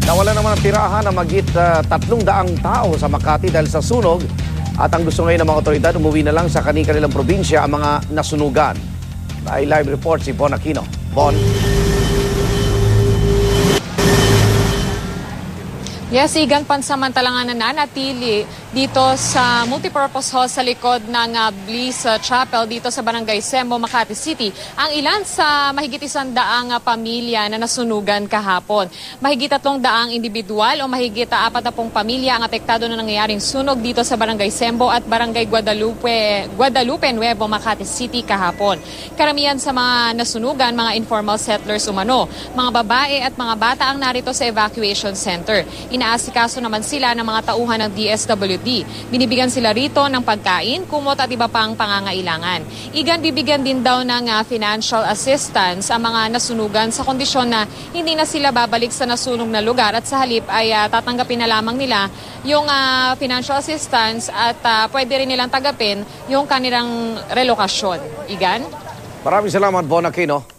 Nawala naman ang tirahan na magit 300 tao sa Makati dahil sa sunog at ang gusto ngayon ng mga otoridad, umuwi na lang sa kanilang probinsya ang mga nasunugan. May live report si Bon Aquino. Bon. Yes, Igan, pansamantalang nananatili dito sa multipurpose hall sa likod ng Bliss Chapel dito sa Barangay Sembo, Makati City. Ang ilan sa mahigit 100 pamilya na nasunugan kahapon. Mahigit 300 individual o mahigit 40 pamilya ang apektado na nangyayaring sunog dito sa Barangay Sembo at Barangay Guadalupe Nuevo, Makati City kahapon. Karamihan sa mga nasunugan, mga informal settlers umano. Mga babae at mga bata ang narito sa evacuation center. Inaasikaso naman sila ng mga tauhan ng DSWD. Binibigyan sila rito ng pagkain, kumot at iba pang pangangailangan. Igan, bibigyan din daw ng financial assistance ang mga nasunugan sa kondisyon na hindi na sila babalik sa nasunog na lugar at sa halip ay tatanggapin na lamang nila yung financial assistance at pwede rin nilang tagapin yung kanilang relokasyon. Igan? Maraming salamat, Bon Aquino.